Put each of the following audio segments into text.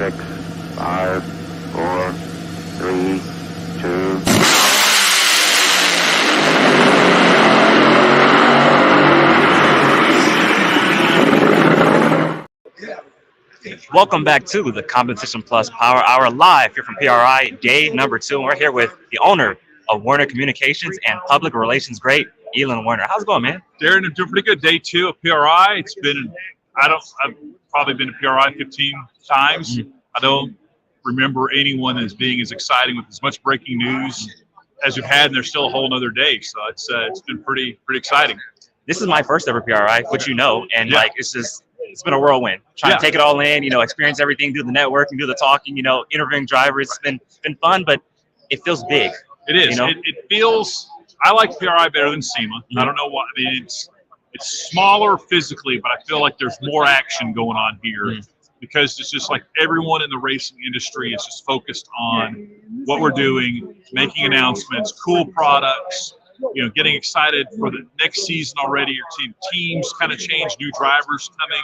6, 5, 4, 3, 2. Welcome back to the Competition Plus Power Hour live here from PRI, day number 2. And we're here with the owner of Werner Communications and Public Relations great, Elon Werner. How's it going, man? Darren, I'm doing pretty good. Day 2 of PRI. It's been, I've probably been to PRI 15 times. I don't remember anyone as being as exciting with as much breaking news as we've had, and there's still a whole nother day. So it's been pretty exciting. This is my first ever PRI, which you know, and it's been a whirlwind. Trying to take it all in, experience everything, do the networking, do the talking, interviewing drivers. It's been fun, but it feels big. It is. It feels. I like PRI better than SEMA. I don't know why. I mean, it's smaller physically, but I feel like there's more action going on here because it's just like everyone in the racing industry is just focused on what we're doing, making announcements, cool products. Getting excited for the next season already. You're seeing teams kind of change, new drivers coming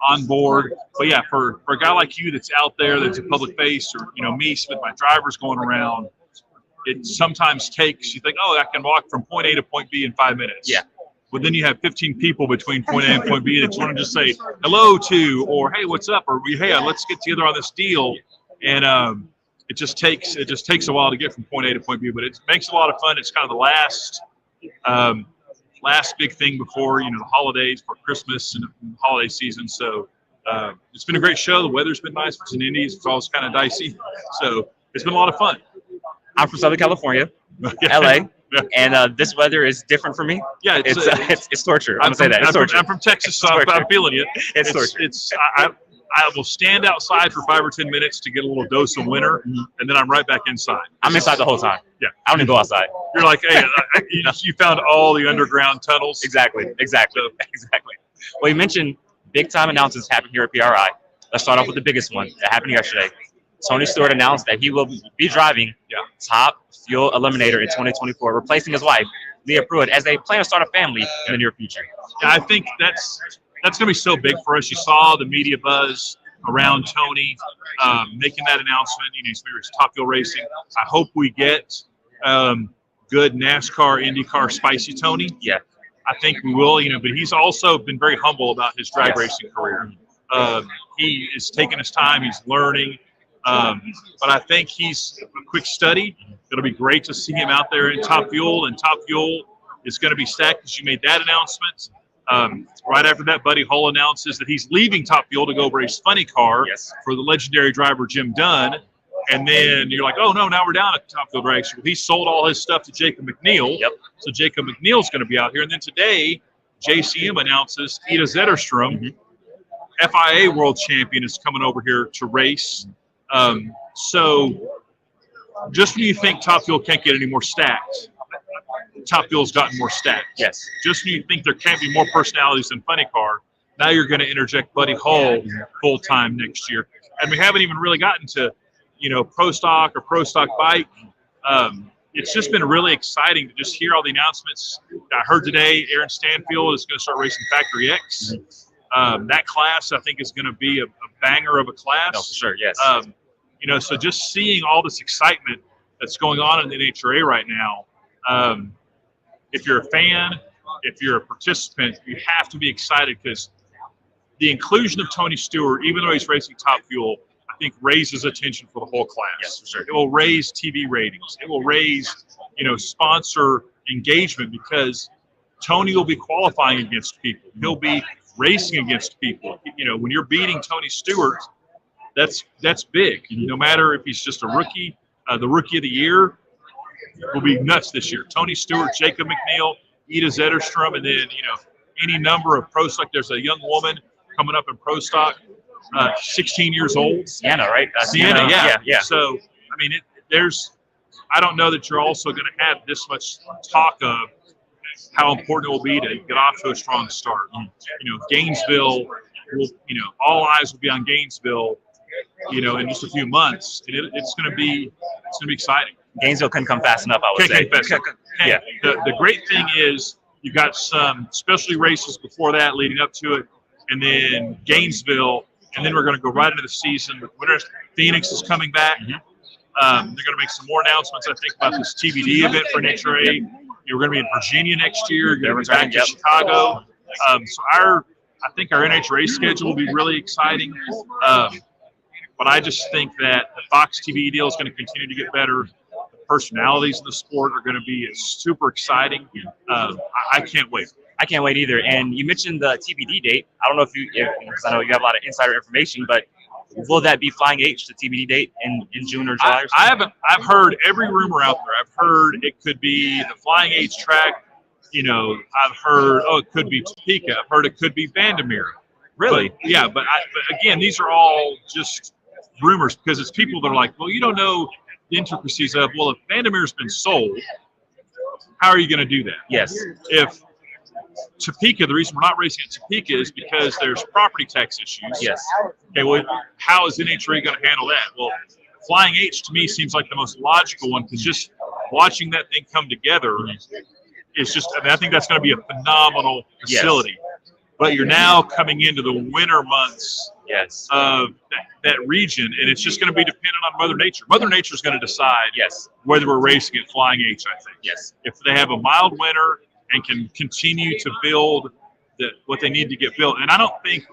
on board. But yeah, for a guy like you that's out there, that's a public face, or me with my drivers going around, it sometimes takes, you think, oh, I can walk from point A to point B in 5 minutes. Yeah. But then you have 15 people between point A and point B that you want to just say hello to, or hey, what's up, or hey, let's get together on this deal. And it just takes a while to get from point A to point B, but it makes it a lot of fun. It's kind of the last big thing before the holidays, for Christmas and the holiday season. So it's been a great show. The weather's been nice. It's in Indies. It's always kind of dicey. So it's been a lot of fun. I'm from Southern California, LA, and this weather is different for me. Yeah, it's torture. I'm gonna say that. It's torture. I'm from Texas, so I'm feeling it. It's torture. I will stand outside for 5 or 10 minutes to get a little dose of winter, and then I'm right back inside. I'm inside the whole time. Yeah, I don't even go outside. You're like, hey, you found all the underground tunnels. Exactly. Well, you mentioned big time announcements happening here at PRI. Let's start off with the biggest one that happened yesterday. Tony Stewart announced that he will be driving Top Fuel Eliminator in 2024, replacing his wife, Leah Pruitt, as they plan to start a family in the near future. Yeah, I think that's going to be so big for us. You saw the media buzz around Tony making that announcement. He's Top Fuel Racing. I hope we get good NASCAR, IndyCar, spicy Tony. Yeah. I think we will, but he's also been very humble about his drag racing career. He is taking his time. He's learning. But I think he's a quick study. It'll be great to see him out there in Top Fuel, and Top Fuel is going to be stacked because you made that announcement. Right after that, Buddy Hull announces that he's leaving Top Fuel to go race Funny Car for the legendary driver Jim Dunn. And then you're like, oh, no, now we're down at Top Fuel Drag. He sold all his stuff to Jacob McNeil. So Jacob McNeil's going to be out here. And then today, JCM announces Ida Zetterstrom, FIA world champion, is coming over here to race. So just when you think Top Fuel can't get any more stacked, Top Fuel's gotten more stacked. Yes. Just when you think there can't be more personalities than Funny Car, now you're going to interject Buddy Hull full time next year. And we haven't even really gotten to, Pro Stock or Pro Stock Bike. It's just been really exciting to just hear all the announcements. I heard today Aaron Stanfield is going to start racing Factory X. That class, I think, is going to be a banger of a class. No, for sure, yes. So just seeing all this excitement that's going on in the NHRA right now, if you're a fan, if you're a participant, you have to be excited because the inclusion of Tony Stewart, even though he's racing Top Fuel, I think raises attention for the whole class. Yes, for sure. It will raise TV ratings. It will raise, sponsor engagement because Tony will be qualifying against people. He'll be racing against people. When you're beating Tony Stewart, that's big. No matter if he's just a rookie, the rookie of the year will be nuts this year. Tony Stewart, Jacob McNeil, Ida Zetterstrom, and then any number of pro stock. There's a young woman coming up in pro stock, 16 years old. Sienna, right? Sienna, yeah. So I don't know that you're also going to have this much talk of how important it will be to get off to a strong start. Gainesville will, all eyes will be on Gainesville, in just a few months. And it's going to be exciting. Gainesville couldn't come fast enough, I would say. Yeah. The great thing is you got some specialty races before that leading up to it, and then Gainesville, and then we're going to go right into the season. Phoenix is coming back. They're going to make some more announcements, I think, about this TBD event for NHRA. We're going to be in Virginia next year. You're going to be back to Chicago. So I think our NHRA schedule will be really exciting. But I just think that the Fox TV deal is going to continue to get better. The personalities in the sport are going to be super exciting. I can't wait. I can't wait either. And you mentioned the TBD date. I don't know because I know you have a lot of insider information, but will that be Flying H, the TBD date in June or July? I've heard every rumor out there. I've heard it could be the Flying H track. I've heard, it could be Topeka. I've heard it could be Vandermeer. Really? But, but again, these are all just rumors because it's people that are like, well, you don't know the intricacies of, well, if Vandermeer's been sold, how are you going to do that? Yes. If Topeka, the reason we're not racing at Topeka is because there's property tax issues. Yes. Okay, well, how is NHRA going to handle that? Well, Flying H to me seems like the most logical one because just watching that thing come together is just, I think that's going to be a phenomenal facility. Yes. But you're now coming into the winter months of that region, and it's just going to be dependent on Mother Nature. Mother Nature is going to decide whether we're racing at Flying H, I think. Yes. If they have a mild winter and can continue to build what they need to get built. And I don't think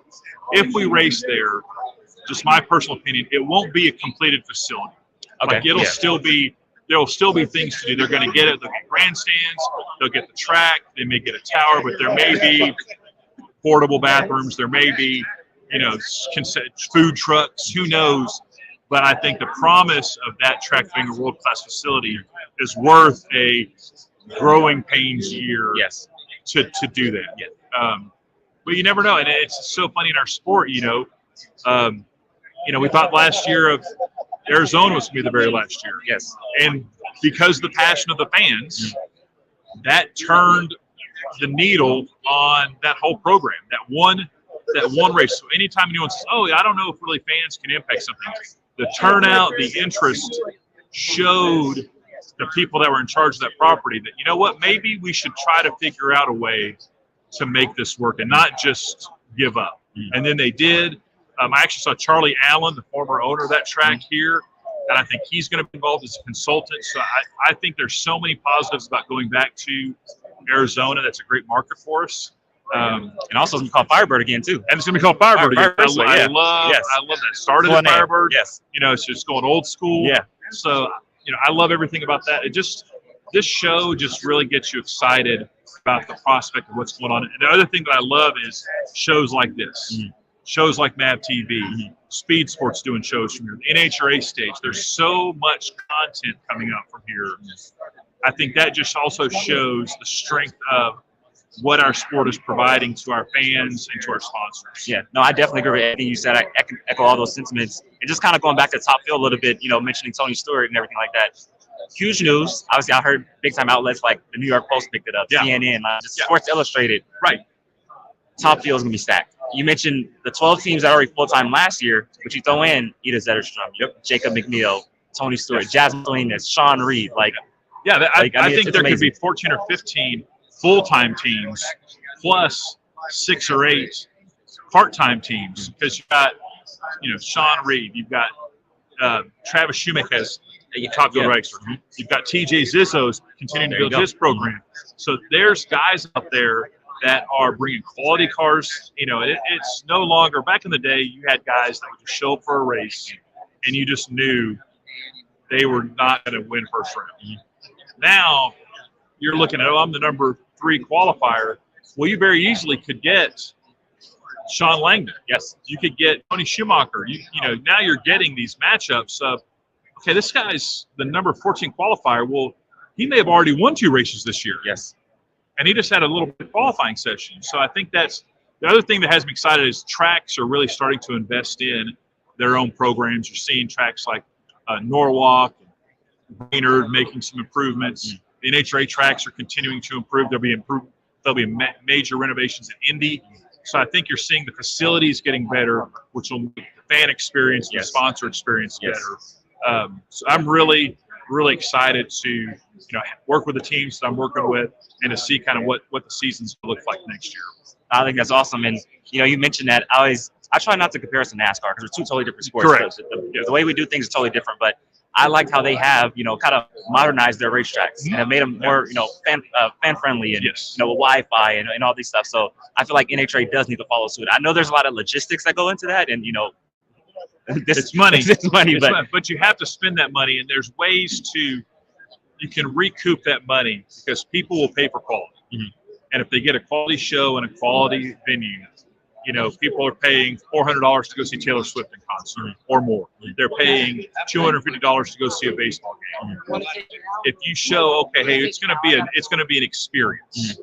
if we race there, just my personal opinion, it won't be a completed facility. Okay. Like it'll still be, there'll still be things to do. They're going to get it. They'll get grandstands. They'll get the track. They may get a tower, but there may be portable bathrooms. There may be, food trucks. Who knows? But I think the promise of that track being a world-class facility is worth a growing pains year to do that. Yeah. But you never know. And it's so funny in our sport, we thought last year of Arizona was going to be the very last year. Yes. And because of the passion of the fans, that turned the needle on that whole program, that one race. So anytime anyone says, I don't know if really fans can impact something, the turnout, the interest showed the people that were in charge of that property that, maybe we should try to figure out a way to make this work and not just give up. And then they did. I actually saw Charlie Allen, the former owner of that track here, and I think he's going to be involved as a consultant. So I think there's so many positives about going back to Arizona. That's a great market for us. And also it's called Firebird again too. And it's going to be called Firebird again. I love that. Started at Firebird. Yes. It's just going old school. Yeah. So, I love everything about that. This show just really gets you excited about the prospect of what's going on. And the other thing that I love is shows like this. Shows like MAV TV, Speed Sports doing shows from here, the NHRA stage. There's so much content coming up from here. I think that just also shows the strength of what our sport is providing to our fans and to our sponsors. Yeah, no, I definitely agree with everything you said. I can echo all those sentiments. And just kind of going back to Top Fuel a little bit, mentioning Tony Stewart and everything like that. Huge news. Obviously, I heard big-time outlets like the New York Post picked it up, CNN, Sports Illustrated. Right. Top Fuel is going to be stacked. You mentioned the 12 teams that are already full-time last year, but you throw in Ida Zetterstrom, Jacob McNeil, Tony Stewart, Jasmine Salinas, Sean Reed. I think there could be 14 or 15 full-time teams plus 6 or 8 part-time teams because you've got, Sean Reed, you've got Travis Shoemaker as a top field racer. You've got TJ Zizzo's continuing to build his program. So there's guys out there that are bringing quality cars. It's no longer, back in the day, you had guys that would just show up for a race and you just knew they were not going to win first round. Now you're looking at, I'm the number 3 qualifier. Well, you very easily could get Sean Langdon. Yes. You could get Tony Schumacher. Now you're getting these matchups of, okay, this guy's the number 14 qualifier. Well, he may have already won 2 races this year. Yes. And he just had a little bit of qualifying session. So I think that's the other thing that has me excited is tracks are really starting to invest in their own programs. You're seeing tracks like Norwalk, Maynard making some improvements. The NHRA tracks are continuing to improve. There'll be major renovations at Indy. So I think you're seeing the facilities getting better, which will make the fan experience, the sponsor experience better. So I'm really excited to work with the teams that I'm working with and to see kind of what the season's going to look like next year. I think that's awesome. And you mentioned that. I try not to compare us to NASCAR because they're two totally different sports. Correct. The way we do things is totally different. But I liked how they have, kind of modernized their racetracks and have made them more, fan friendly and Yes. with Wi-Fi and all these stuff. So I feel like NHRA does need to follow suit. I know there's a lot of logistics that go into that, and It's money. It's money, but you have to spend that money, and there's ways you can recoup that money because people will pay for quality. Mhm. And if they get a quality show and a quality venue, people are paying $400 to go see Taylor Swift in concert or more. They're paying $250 to go see a baseball game. If you show, okay, hey, it's going to be an experience.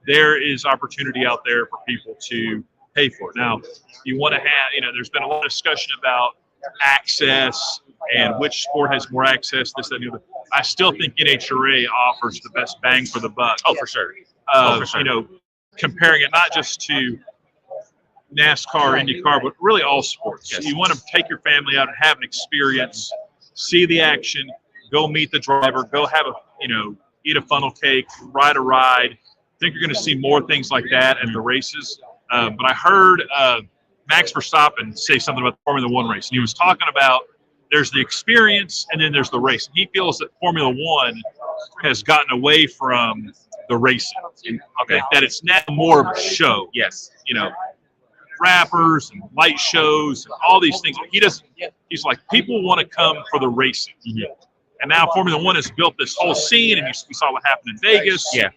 There is opportunity out there for people to pay for it. Now, you want to have, there's been a lot of discussion about access and which sport has more access, this, that, and the other. I still think NHRA offers the best bang for the buck. Oh, for sure. Comparing it not just to NASCAR, IndyCar, but really all sports. Yes. You want to take your family out and have an experience, see the action, go meet the driver, go have eat a funnel cake, ride a ride. I think you're going to see more things like that at the races. But I heard Max Verstappen say something about the Formula One race. And he was talking about there's the experience and then there's the race. He feels that Formula One has gotten away from the racing. Okay, that it's now more of a show. Yes. Rappers and light shows and all these things. He's like, people want to come for the racing. Mm-hmm. And now Formula One has built this whole scene, and we saw what happened in Vegas. Yeah.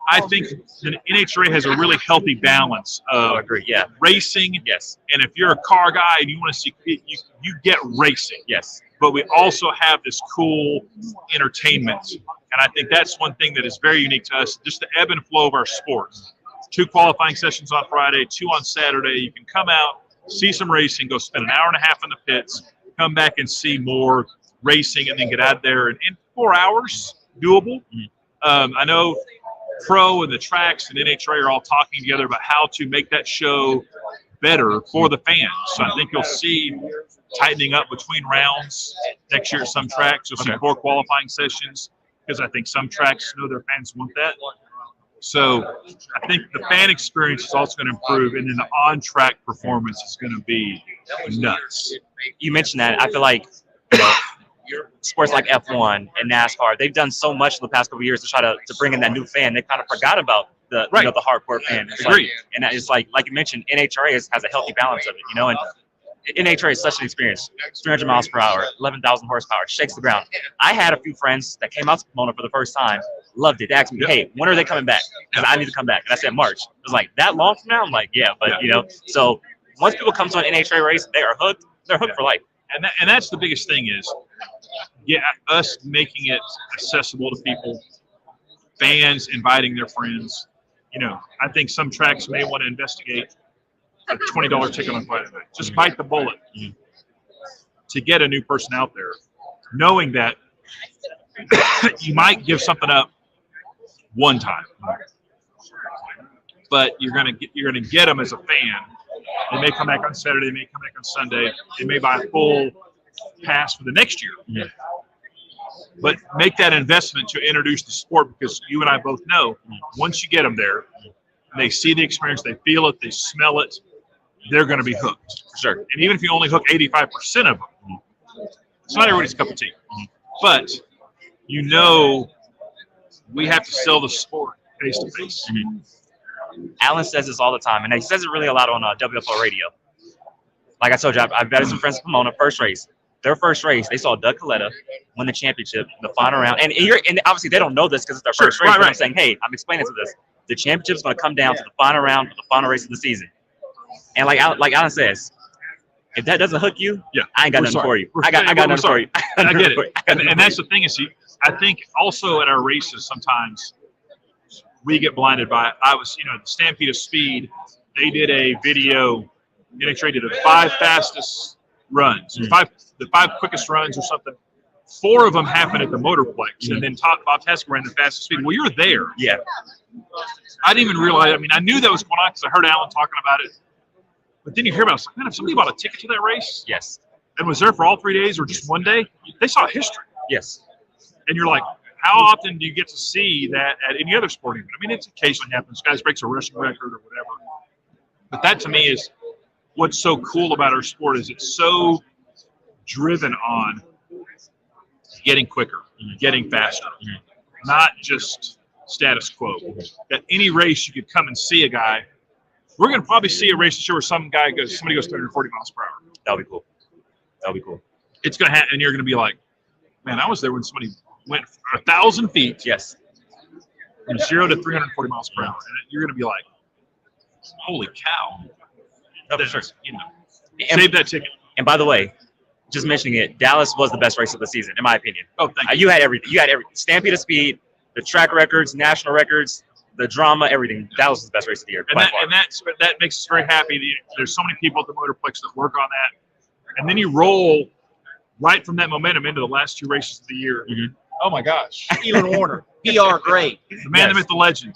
I think the NHRA has a really healthy balance of agree. Yeah. racing. Yes. And if you're a car guy and you want to see, you get racing. Yes. But we also have this cool entertainment. And I think that's one thing that is very unique to us, just the ebb and flow of our sport. 2 qualifying sessions on Friday, 2 on Saturday. You can come out, see some racing, go spend an hour and a half in the pits, come back and see more racing, and then get out there. And in 4 hours, doable. I know Pro and the tracks and NHRA are all talking together about how to make that show better for the fans. So I think you'll see tightening up between rounds next year at some tracks. You'll see 4 qualifying sessions because I think some tracks know their fans want that. So I think the fan experience is also going to improve, and then the on-track performance is going to be nuts. You mentioned that. I feel like sports like F1 and NASCAR, they've done so much in the past couple of years to try to bring in that new fan. They kind of forgot about the the hardcore fan. Agreed. And it's like you mentioned, NHRA has a healthy balance of it, and NHRA is such an experience. 300 miles per hour, 11,000 horsepower, shakes the ground. I had a few friends that came out to Pomona for the first time, loved it. They asked me, hey, when are they coming back? Because I need to come back. And I said March. It was like, that long from now? I'm like, yeah, but so once people come to an NHRA race, they are hooked. They're hooked for life. And that's the biggest thing is, us making it accessible to people, fans inviting their friends. I think some tracks may want to investigate a $20 ticket on Friday night. Just bite the bullet to get a new person out there, knowing that you might give something up one time, but you're gonna get them as a fan. They may come back on Saturday, they may come back on Sunday, they may buy a full pass for the next year. Yeah. But make that investment to introduce the sport, because you and I both know once you get them there, they see the experience, they feel it, they smell it, they're going to be hooked. For sure. And even if you only hook 85% of them, it's not everybody's cup of tea. But we have to sell the sport face to face. Alan says this all the time, and he says it really a lot on WFO radio. Like I told you, I've vetted some friends from Pomona, first race. Their first race, they saw Doug Coletta win the championship, the final round. And obviously they don't know this because it's their first race, but I'm saying, hey, I'm explaining to this. The championship's going to come down to the final round of the final race of the season. And like Alan says, if that doesn't hook you, I ain't got nothing for you. I got nothing for you. I get it. And that's the thing is, I think also at our races sometimes we get blinded by it. I was, the Stampede of Speed, they did a video, NHRA did the 5 fastest runs, the 5 quickest runs or something. 4 of them happened at the Motorplex, and then Bob Tasker ran the fastest speed. Well, you're there. Yeah. I didn't even realize. I mean, I knew that was going on because I heard Alan talking about it. But then you hear about it. I was like, man, if somebody bought a ticket to that race Yes. and was there for all 3 days or just one day, they saw history. Yes. And you're like, how often do you get to see that at any other sporting event? I mean, it occasionally happens. Guys breaks a rushing record or whatever. But that to me is what's so cool about our sport is it's so driven on getting quicker, getting faster, not just status quo. That any race you could come and see a guy. We're going to probably see a race where somebody goes 340 miles per hour. That'll be cool. That'll be cool. It's going to happen, and you're going to be like, man, I was there when somebody went 1,000 feet. Yes. From 0 to 340 miles per hour, and you're going to be like, holy cow. No, for sure. You know, save that ticket. And by the way, just mentioning it, Dallas was the best race of the season, in my opinion. Oh, thank you. You had everything. You had every Stampede of speed, the track records, national records, the drama, everything. Dallas was the best race of the year. And that makes us very happy. There's so many people at the Motorplex that work on that. And then you roll right from that momentum into the last 2 races of the year. Mm-hmm. Oh, my gosh. Elon Werner, PR great. The man, the myth, the legend.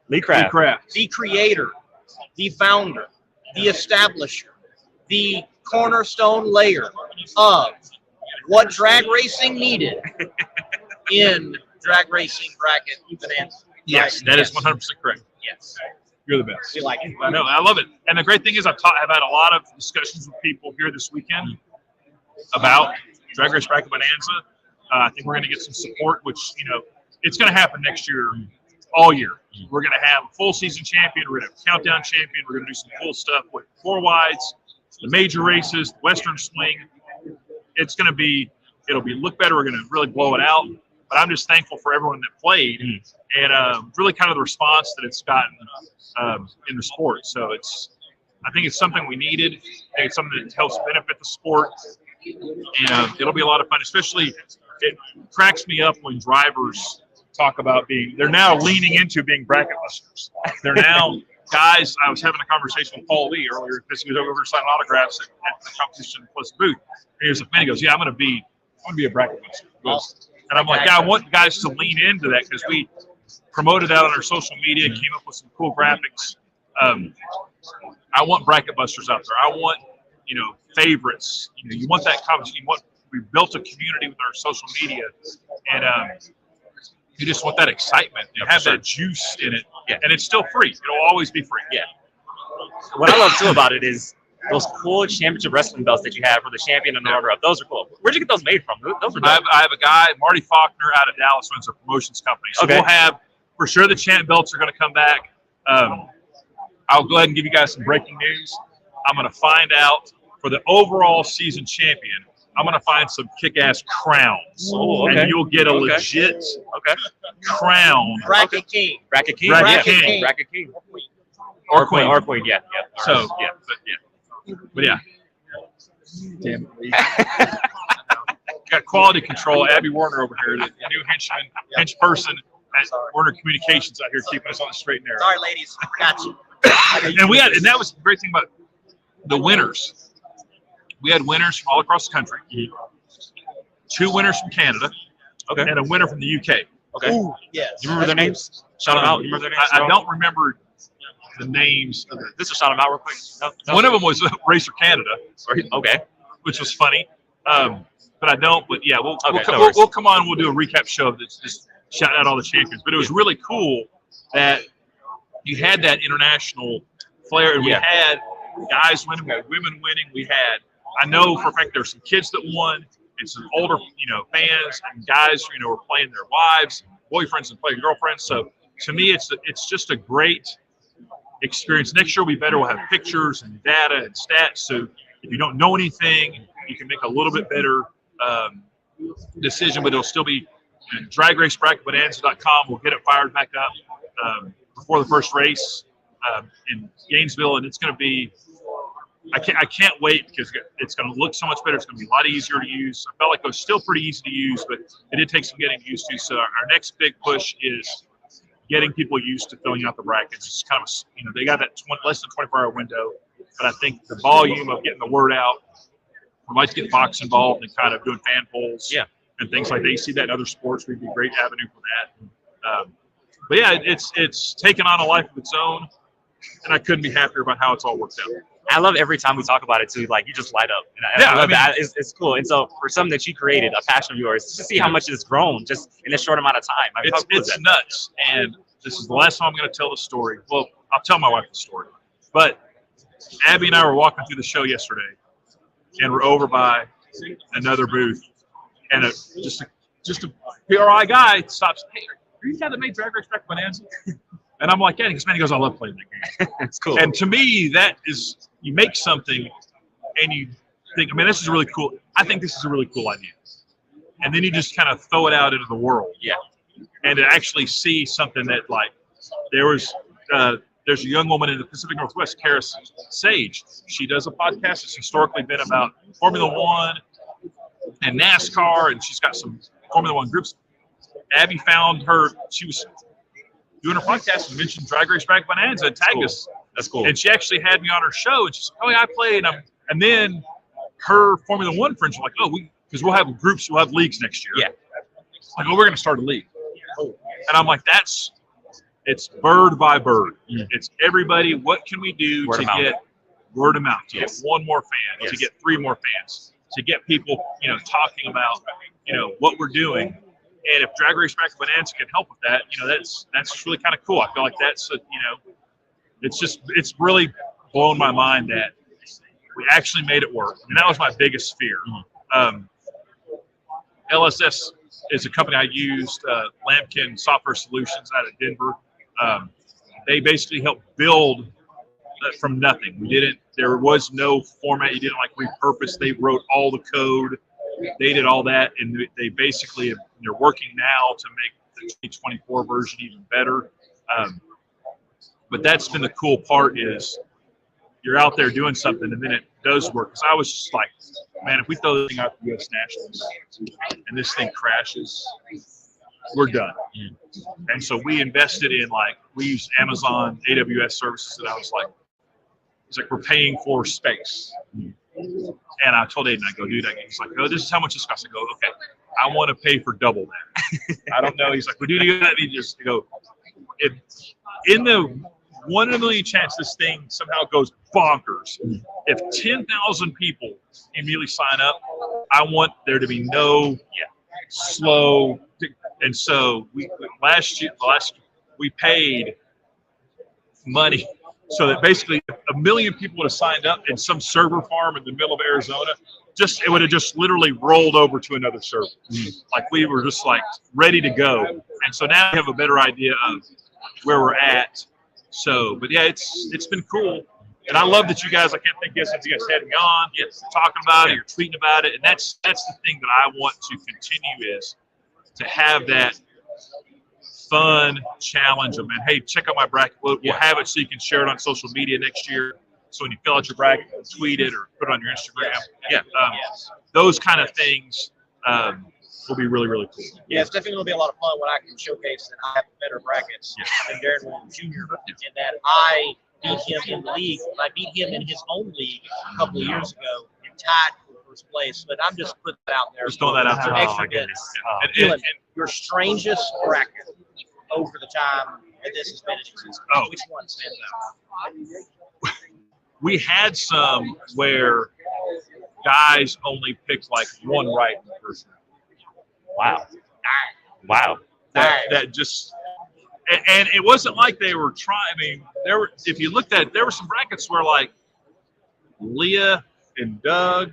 Lee Craft. The creator, the founder, the establisher, the cornerstone layer of what drag racing needed in drag racing bracket Bonanza. Yes, that is 100% correct. Yes. You're the best. We like it. No, I love it. And the great thing is I've had a lot of discussions with people here this weekend about Drag Race Bracket Bonanza. I think we're going to get some support, which, you know, it's going to happen next year, all year. We're going to have a full season champion. We're going to have a countdown champion. We're going to do some cool stuff with 4-wides, the major races, the Western Swing. It's going to be, it'll look better. We're going to really blow it out. But I'm just thankful for everyone that played and really kind of the response that it's gotten in the sport. So I think it's something we needed. I think it's something that helps benefit the sport. And it'll be a lot of fun, especially it cracks me up when drivers talk about they're now leaning into being bracket busters. They're now guys. I was having a conversation with Paul Lee earlier because he was over signing autographs at the competition plus booth. And he was like, man, he goes, yeah, I'm going to be a bracket buster. And I'm like, yeah, I want guys to lean into that because we promoted that on our social media, came up with some cool graphics. I want bracket busters out there. I want, favorites. You want that competition. We built a community with our social media, and you just want that excitement. You have that juice in it, and it's still free. It'll always be free. Yeah. What I love too about it is those cool championship wrestling belts that you have for the champion and the runner-up. Those are cool. Where'd you get those made from? Those are dope. I have a guy, Marty Faulkner, out of Dallas, runs a promotions company. So we'll have, for sure, the champ belts are going to come back. I'll go ahead and give you guys some breaking news. I'm going to find out for the overall season champion. I'm going to find some kick-ass crowns. Oh, okay. And you'll get a legit crown. Bracket King. Bracket King. Bracket King. Bracket King. Or Queen. Or Queen, yeah. So, But yeah. Damn. Got quality control. Abby Warner over here, the new hench person at Warner Communications out here keeping us on the straight and narrow. Sorry, ladies. Got you. And that was the great thing about the winners. We had winners from all across the country. 2 winners from Canada. Okay. And a winner from the UK. Okay. Ooh, yes. Do you remember their names? Shout them out. You remember their names? I don't remember the names. This will shout them out real quick. No. One of them was Racer Canada. Okay. Which was funny. But I don't. But yeah, we'll come on. We'll do a recap show of this. Just shout out all the champions. But it was really cool that you had that international flair, and we had guys winning, we had women winning, I know for a fact there's some kids that won, and some older, fans and guys, were playing their wives, boyfriends, and playing girlfriends. So to me, it's just a great experience. Next year will be better. We'll have pictures and data and stats. So if you don't know anything, you can make a little bit better decision, but it'll still be dragracebracketbonanza.com. We'll get it fired back up before the first race in Gainesville, and it's going to be. I can't wait because it's going to look so much better. It's going to be a lot easier to use. I felt like it was still pretty easy to use, but it did take some getting used to. So our next big push is getting people used to filling out the brackets. It's kind of, they got that less than 24-hour window, but I think the volume of getting the word out, we might get Fox involved and kind of doing fan polls and things like that. You see that in other sports. We'd be a great avenue for that. But yeah, it's taken on a life of its own, and I couldn't be happier about how it's all worked out. I love every time we talk about it too. Like you just light up, and I love that. It's cool. And so for something that you created, a passion of yours, to see how much it's grown just in a short amount of time. I mean, it's nuts. And this is the last time I'm going to tell the story. Well, I'll tell my wife the story. But Abby and I were walking through the show yesterday, and we're over by another booth, and just a PRI guy stops. Hey, are you the guy that made Drag Race back Bonanza? And I'm like, yeah. And he goes, I love playing that game. It's cool. And to me, that is, you make something and you think, I mean, this is really cool. I think this is a really cool idea. And then you just kind of throw it out into the world. Yeah. And to actually see something that, like, there's a young woman in the Pacific Northwest, Kara Sage. She does a podcast that's historically been about Formula One and NASCAR, and she's got some Formula One groups. Abby found her, she was doing her podcast and mentioned Drag Race Back Bonanza and tagged us. That's cool. And she actually had me on her show, and she's like, oh yeah, I played. And then her Formula One friends were like, oh, because we'll have groups, we'll have leagues next year. Yeah. Like, oh, we're going to start a league. And I'm like, it's bird by bird. It's everybody, what can we do to get word of mouth, to get one more fan, to get 3 more fans, to get people, talking about, what we're doing. And if Drag Race Back Bonanza can help with that, that's really kind of cool. I feel like that's, it's really blown my mind that we actually made it work. And that was my biggest fear. LSS is a company I used, Lambkin Software Solutions out of Denver. They basically helped build from nothing. There was no format. You didn't repurpose. They wrote all the code. They did all that, and they basically, they're working now to make the 2024 version even better. But that's been the cool part, is you're out there doing something and then it does work. Because I was just like, man, if we throw this thing out to U.S. Nationals and this thing crashes, we're done. And so we invested in, we used Amazon AWS services, and I was like, it's like we're paying for space. And I told Aiden, I go, dude, he's like, oh, this is how much this costs. I go, okay, I want to pay for double that. I don't know. He's like, well, dude, you got to just go. If in the 1 in a million chance this thing somehow goes bonkers, if 10,000 people immediately sign up, I want there to be no slow. And so last year we paid money so that basically 1 million people would have signed up in some server farm in the middle of Arizona. It would have just literally rolled over to another server. Like, we were just ready to go. And so now we have a better idea of where we're at. So, but yeah, it's been cool. And I love that you guys, I can't think of since you guys had me on, you're talking about it, you're tweeting about it. And that's the thing that I want to continue, is to have that fun challenge of, man, hey, check out my bracket. We'll have it so you can share it on social media next year. So when you fill out your bracket, tweet it or put it on your Instagram. Those kind of things will be really, really cool. Yeah, it's definitely going to be a lot of fun when I can showcase that I have better brackets than Darren Williams Jr. and that I beat him in the league. I beat him in his own league a couple of years ago and tied for first place. But I'm just putting that out there. Just throwing that out there. Extra goodness. And your strangest bracket over the time that this has been in existence. Which one stands out? We had some where guys only picked one right in the first round. Wow. That just, and it wasn't like they were trying. I mean, if you looked at, there were some brackets where Leah and Doug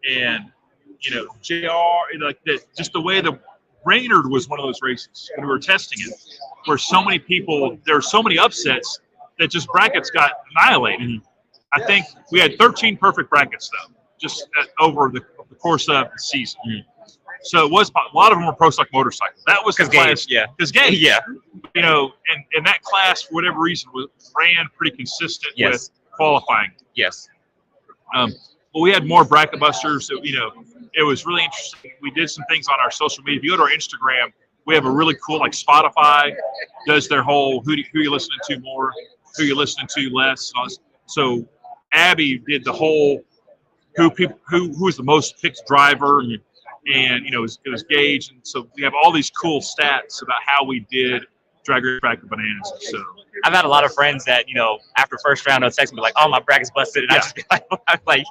and JR, that, just the way the Brainerd was one of those races when we were testing it, where so many people, there were so many upsets that just brackets got annihilated. I think we had 13 perfect brackets though, just over the course of the season. So it was, a lot of them were pro stock motorcycles. That was the class, because Gage, and that class for whatever reason ran pretty consistent with qualifying. But we had more bracket busters. It was really interesting. We did some things on our social media. If you go to our Instagram, we have a really cool, Spotify does their whole who you listening to more, who you listening to less. So Abby did the whole who was the most picked driver, and it was Gage, and so we have all these cool stats about how we did Drag Race Back Bonanza. So I've had a lot of friends that, after first round, they'll text me like, "Oh, my bracket's busted," and I just be like,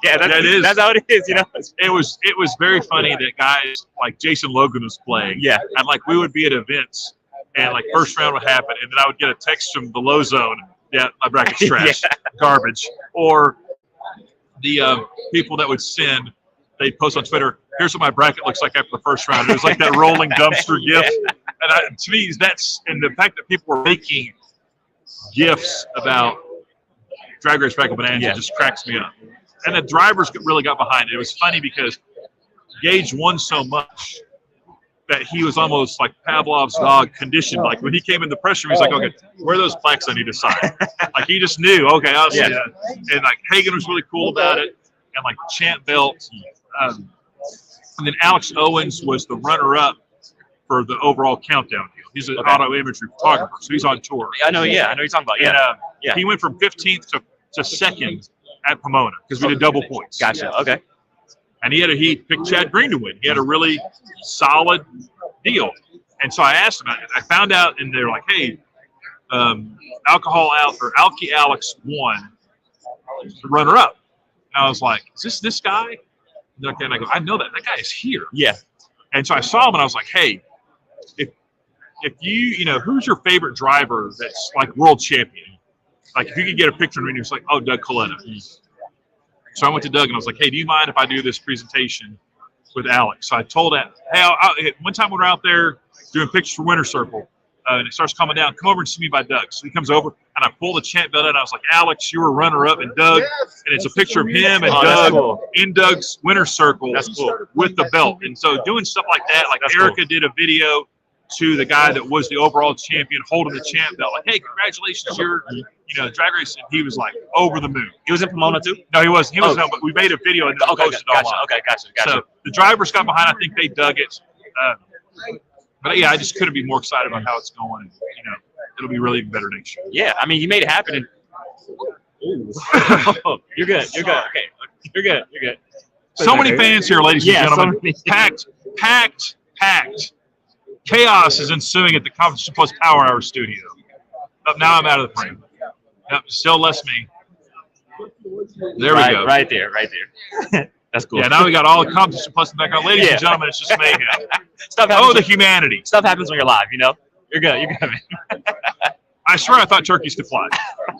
"Yeah, that's how it is," It was very funny that guys like Jason Logan was playing. Yeah. And like we would be at events, and like first round would happen, and then I would get a text from the low zone. Yeah, my bracket's trash, garbage. Or the people that would send, they'd post on Twitter, "Here's what my bracket looks like after the first round." It was like that rolling dumpster gif. And to me, and the fact that people were making gifs about Drag Race Bracket Bonanza just cracks me up. And the drivers really got behind it. It was funny because Gage won so much that he was almost like Pavlov's dog, conditioned. Like when he came in the press room, he's like, "Okay, where are those plaques I need to sign?" Like he just knew, okay, I'll see that. And like Hagen was really cool about it. And like the champ belt. And then Alex Owens was the runner-up for the overall countdown deal. He's an auto imagery photographer, so he's on tour. I know what you're talking about. And he went from 15th to second at Pomona because we did double points. Gotcha. Okay. And he picked Chad Green to win. He had a really solid deal. And so I asked him, I found out, and they were like, "Hey, Alky Alex won the runner-up." And I was like, "Is this guy?" And I go, "I know that guy is here." Yeah. And so I saw him, and I was like, "Hey, if you who's your favorite driver that's like world champion? Like if you could get a picture of me," he was like, "Oh, Doug Coletta." So I went to Doug and I was like, "Hey, do you mind if I do this presentation with Alex?" So I told him, "Hey, one time we were out there doing pictures for Winter Circle, and it starts coming down. Come over and see me by Doug." So he comes over, and I pull the champ belt out, and I was like, "Alex, you were runner-up, and Doug," and it's a picture of him and Doug in Doug's Winter Circle with the belt. And so doing stuff like that, like Erica did a video to the guy that was the overall champion holding the champ belt, like, "Hey, congratulations, you're drag race," and he was like over the moon. He was in Pomona too? No, he wasn't. No, but we made a video and posted it online. Gotcha. So the drivers got behind. I think they dug it. But yeah, I just couldn't be more excited about how it's going. It'll be really better next year. Yeah, I mean, you made it happen. And you're good. Okay, you're good. So many fans here, ladies and gentlemen. Packed. Chaos is ensuing at the Competition Plus Power Hour studio. Now I'm out of the frame. Yep, still less me. There we go. Right there. That's cool. Yeah, now we got all the Competition Plus in the background. Ladies and gentlemen, it's just mayhem. The humanity. Stuff happens when you're live, You're good, man. I swear I thought turkeys could fly.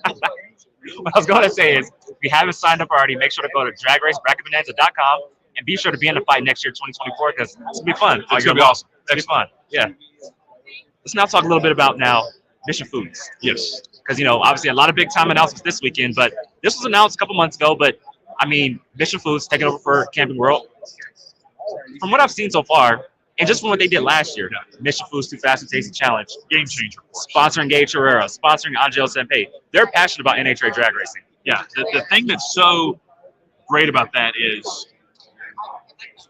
What I was going to say is, if you haven't signed up already, make sure to go to dragracebracketbonanza.com and be sure to be in the fight next year, 2024, because it's going to be fun. It's going to be awesome. It's going to be fun. Yeah. Let's now talk a little bit about Mission Foods. Yes. Because, obviously a lot of big-time announcements this weekend, but this was announced a couple months ago, but, I mean, Mission Foods taking over for Camping World. From what I've seen so far, and just from what they did last year, Mission Foods Too Fast and Tasty Challenge, game changer, sponsoring Gabe Herrera, sponsoring Angel Senpei. They're passionate about NHRA drag racing. Yeah, the thing that's so great about that is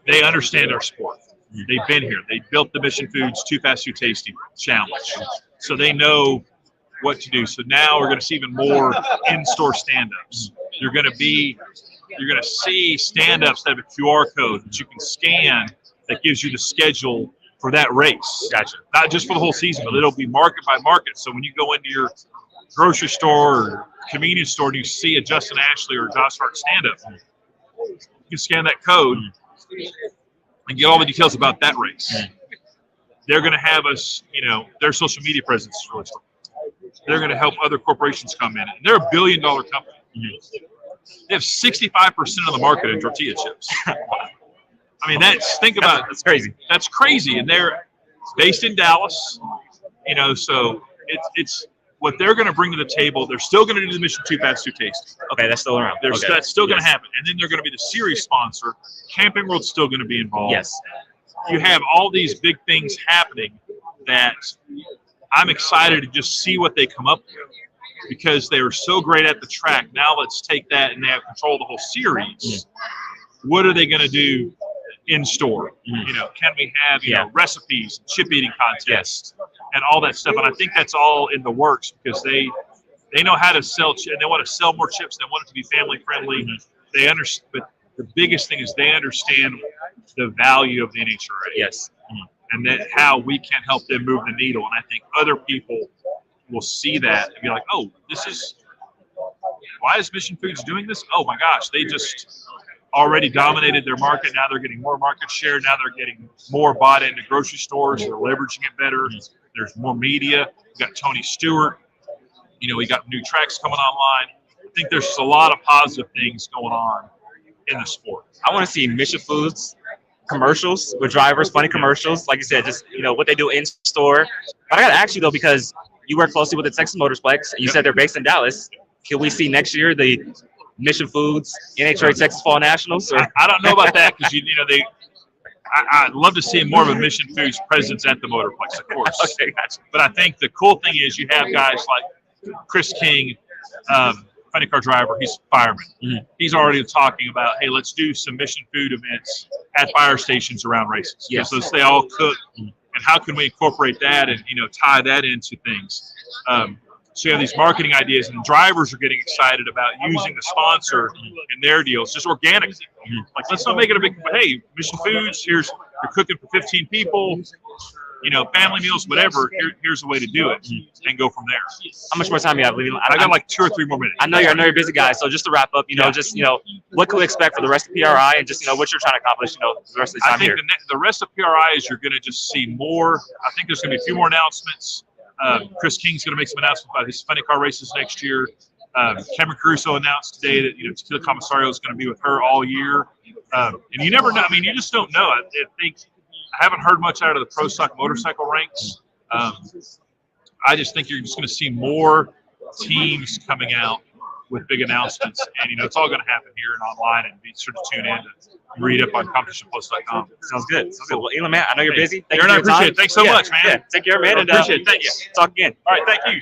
they understand our sport. They've been here. They built the Mission Foods Too Fast, Too Tasty Challenge. So they know what to do. So now we're going to see even more in-store stand-ups. You're going to see stand-ups that have a QR code that you can scan that gives you the schedule for that race. Gotcha. Not just for the whole season, but it'll be market by market. So when you go into your grocery store or convenience store and you see a Justin Ashley or Josh Hart stand-up, you can scan that code and get all the details about that race. They're going to have us, their social media presence is really strong. They're going to help other corporations come in. And they're $1 billion company. They have 65% of the market in tortilla chips. I mean, think about it. That's crazy. That's crazy. And they're based in Dallas, so it's what they're going to bring to the table. They're still going to do the Mission Too Fast, Too Tasty. Okay, that's still around. That's still going to happen. And then they're going to be the series sponsor. Camping World's still going to be involved. Yes. You have all these big things happening that I'm excited to just see what they come up with, because they were so great at the track. Now let's take that, and they have control of the whole series. What are they going to do in store? Can we have recipes, chip eating contests, and all that stuff? And I think that's all in the works, because they know how to sell chips. They want to sell more chips. They want it to be family friendly. They understand, but the biggest thing is they understand the value of the NHRA. Yes. And that how we can help them move the needle. And I think other people will see that and be like, oh, why is Mission Foods doing this? Oh my gosh, they just already dominated their market. Now they're getting more market share. Now they're getting more bought into grocery stores. They're leveraging it better. There's more media. We got Tony Stewart. We got new tracks coming online. I think there's just a lot of positive things going on in the sport. I want to see Mission Foods commercials with drivers, funny commercials. Like you said, just, what they do in store. But I got to ask you, though, because you work closely with the Texas Motorsplex, and you said they're based in Dallas. Can we see next year the Mission Foods NHRA Texas Fall Nationals? Or? I don't know about that because I'd love to see more of a Mission Foods presence at the Motorplex, of course. Okay, gotcha. But I think the cool thing is you have guys like Chris King, funny car driver. He's a fireman. Mm-hmm. He's already talking about, hey, let's do some Mission Food events at fire stations around races. Yes. So they all cook, and how can we incorporate that and tie that into things? So you have these marketing ideas, and drivers are getting excited about using the sponsor in their deals just organically. Like, let's not make it a big, hey, Mission Foods, you're cooking for 15 people, family meals, whatever. Here's a way to do it, and go from there. How much more time you have, Leland? I got like 2 or 3 more minutes. I know you're a busy guy, so just to wrap up, what can we expect for the rest of PRI, and just what you're trying to accomplish, the rest of the time here. I think the rest of PRI is you're going to just see more. I think there's going to be a few more announcements. Chris King's going to make some announcements about his funny car races next year. Cameron Caruso announced today that Tequila Commissario is going to be with her all year. And you never know. I mean, you just don't know. I haven't heard much out of the pro stock motorcycle ranks. I just think you're just going to see more teams coming out with big announcements, and it's all going to happen here and online. And be sure to tune in to read up on competitionplus.com. Sounds good. Well, Elon, man, I know you're busy. Aaron, I appreciate it. Thanks so much, man. Yeah, take care, man. And appreciate it. Thank you. Talk again. All right, thank you.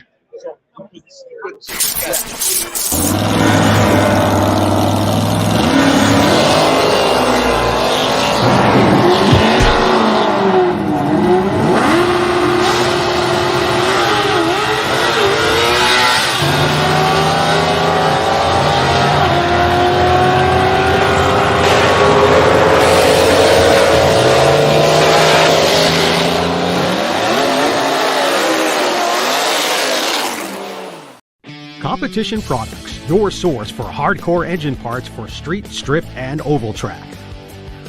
Competition Products, your source for hardcore engine parts for street, strip, and oval track.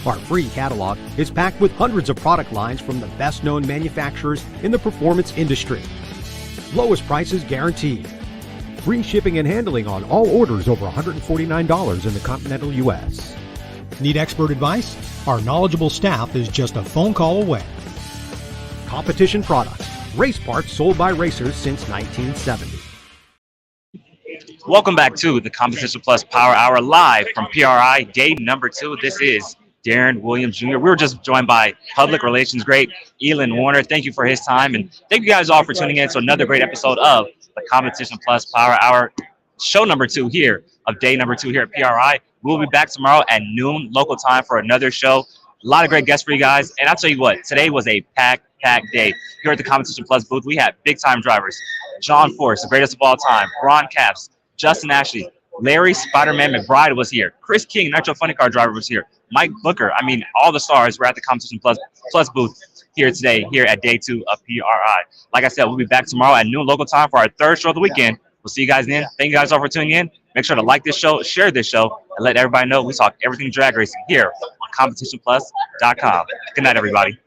Our free catalog is packed with hundreds of product lines from the best-known manufacturers in the performance industry. Lowest prices guaranteed. Free shipping and handling on all orders over $149 in the continental U.S. Need expert advice? Our knowledgeable staff is just a phone call away. Competition Products, race parts sold by racers since 1970. Welcome back to the Competition Plus Power Hour live from PRI, day number 2. This is Darren Williams Jr. We were just joined by public relations great Elon Werner. Thank you for his time, and thank you guys all for tuning in to another great episode of the Competition Plus Power Hour, show number 2 here of day number 2 here at PRI. We'll be back tomorrow at noon local time for another show. A lot of great guests for you guys, and I'll tell you what, today was a packed day. Here at the Competition Plus booth, we had big-time drivers. John Force, the greatest of all time, Ron Capps, Justin Ashley, Larry Spider-Man McBride was here. Chris King, Nitro Funny Car driver, was here. Mike Booker, all the stars were at the Competition Plus booth here today, here at day 2 of PRI. Like I said, we'll be back tomorrow at noon local time for our 3rd show of the weekend. We'll see you guys then. Thank you guys all for tuning in. Make sure to like this show, share this show, and let everybody know we talk everything drag racing here on CompetitionPlus.com. Good night, everybody.